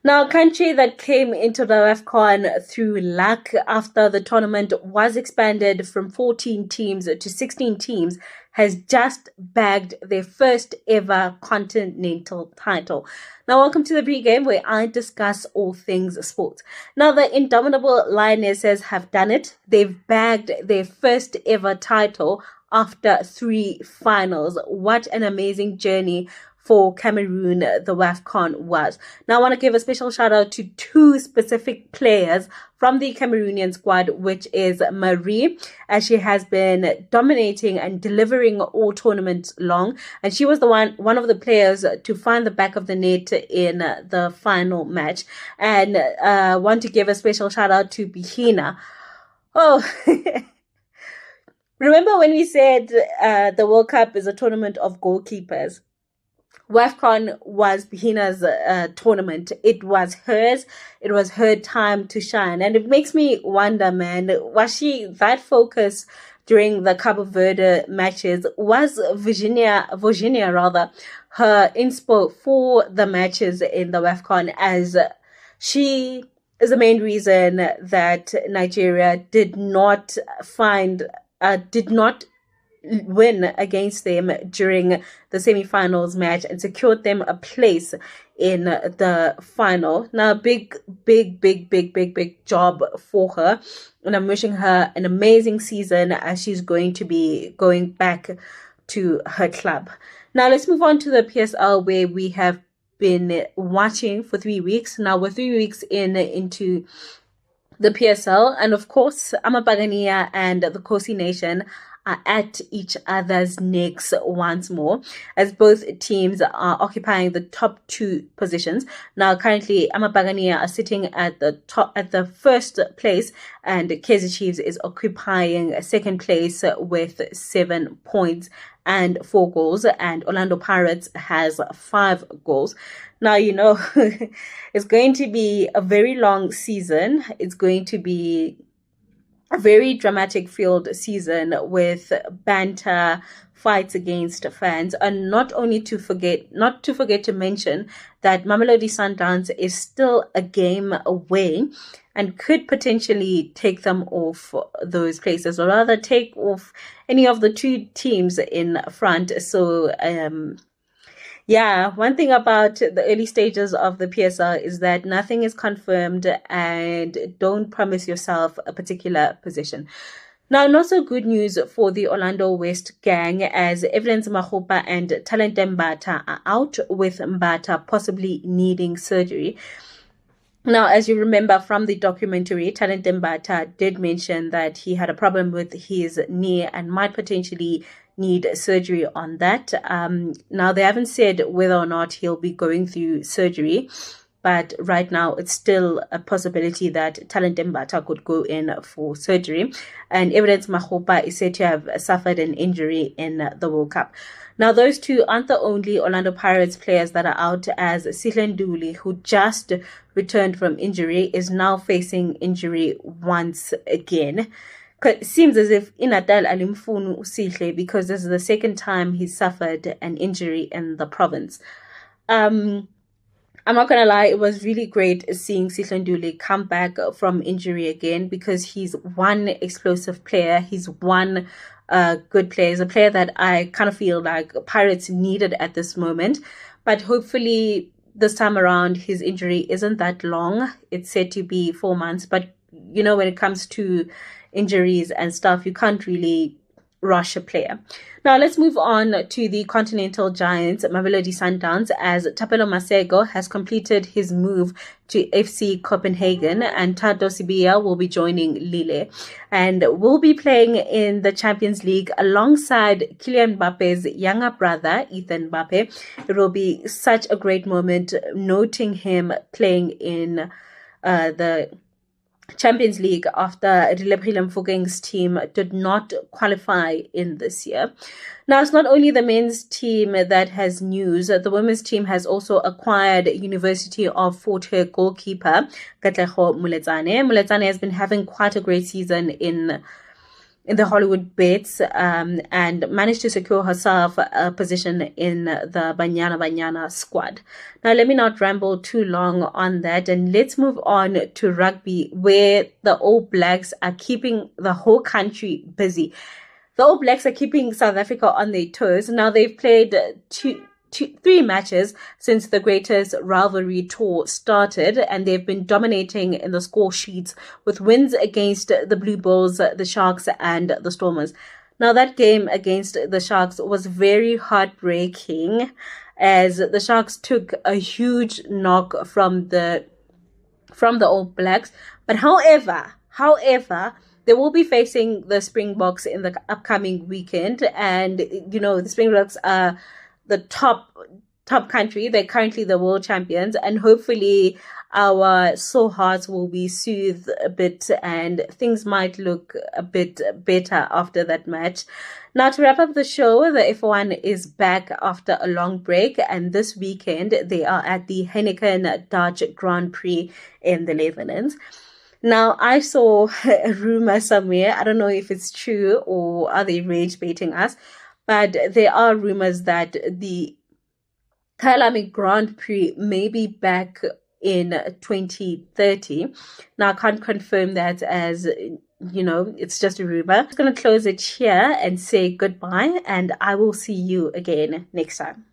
Now, a country that came into the Wafcon through luck after the tournament was expanded from 14 teams to 16 teams has just bagged their first ever continental title. Now, welcome to the pregame where I discuss all things sports. Now, the indomitable Lionesses have done it. They've bagged their first ever title after 3 finals. What an amazing journey for Cameroon the Wafcon was. Now I want to give a special shout out to 2 specific players from the Cameroonian squad, which is Marie, as she has been dominating and delivering all tournaments long, and she was the one of the players to find the back of the net in the final match. And want to give a special shout out to Bihina. Oh remember when we said the World Cup is a tournament of goalkeepers? Wafcon was Bihina's tournament. It was hers. It was her time to shine. And it makes me wonder, man, was she that focused during the Cabo Verde matches? Was Virginia her inspo for the matches in the Wafcon, as she is the main reason that Nigeria did not win against them during the semi-finals match and secured them a place in the final. Now, big job for her, and I'm wishing her an amazing season as she's going to be going back to her club. Now, let's move on to the PSL, where we have been watching for 3 weeks. Now, we're 3 weeks into the PSL, and of course, Amapagania and the Kosi Nation are at each other's necks once more, as both teams are occupying the top 2 positions. Now, currently, Amapagania are sitting at the first place, and Kaizer Chiefs is occupying second place with 7 points and 4 goals, and Orlando Pirates has 5 goals. Now, you know, it's going to be a very long season. It's going to be a very dramatic filled season with banter, fights against fans, and not to forget to mention that Mamelodi Sundowns is still a game away and could potentially take them off those places, or rather take off any of the 2 teams in front. So yeah, one thing about the early stages of the PSL is that nothing is confirmed, and don't promise yourself a particular position. Now, not so good news for the Orlando West gang, as Evidence Mahopa and Talent Mbata are out, with Mbata possibly needing surgery. Now, as you remember from the documentary, Talent Mbata did mention that he had a problem with his knee and might potentially need surgery on that. Now, they haven't said whether or not he'll be going through surgery, but right now it's still a possibility that Talent Mbata could go in for surgery. And Evidence Mahopa is said to have suffered an injury in the World Cup. Now, those 2 aren't the only Orlando Pirates players that are out, as Sihle Nduli, who just returned from injury, is now facing injury once again. It seems as if Inatal alimfunu Sihle, because this is the second time he suffered an injury in the province. I'm not going to lie, it was really great seeing Sihle Nduli come back from injury again, because he's one explosive player. He's one good player. He's a player that I kind of feel like Pirates needed at this moment. But hopefully this time around, his injury isn't that long. It's said to be 4 months. But, you know, when it comes to injuries and stuff, you can't really rush a player. Now, let's move on to the continental giants, Mamelodi Sundowns, as Tapelo Masego has completed his move to FC Copenhagen, and Tato Sibia will be joining Lille and will be playing in the Champions League alongside Kylian Mbappe's younger brother, Ethan Mbappe. It will be such a great moment noting him playing in the Champions League after Rilephile Mofokeng's team did not qualify in this year. Now, it's not only the men's team that has news. The women's team has also acquired University of Fort Hare goalkeeper Katlego Muletsane. Muletsane has been having quite a great season in the Hollywood bets, and managed to secure herself a position in the Banyana Banyana squad. Now, let me not ramble too long on that, and let's move on to rugby, where the All Blacks are keeping the whole country busy. The All Blacks are keeping South Africa on their toes. Now, they've played three matches since the Greatest Rivalry Tour started, and they've been dominating in the score sheets with wins against the Blue Bulls, the Sharks, and the Stormers. Now, that game against the Sharks was very heartbreaking, as the Sharks took a huge knock from the All Blacks. But however, they will be facing the Springboks in the upcoming weekend, and the Springboks are the top country. They're currently the world champions, and hopefully our sore hearts will be soothed a bit and things might look a bit better after that match. Now, to wrap up the show, the F1 is back after a long break, and this weekend they are at the Heineken Dutch Grand Prix in the Netherlands. Now, I saw a rumor somewhere, I don't know if it's true or are they rage baiting us, but there are rumors that the Kyalami Grand Prix may be back in 2030. Now, I can't confirm that, as it's just a rumor. I'm just going to close it here and say goodbye, and I will see you again next time.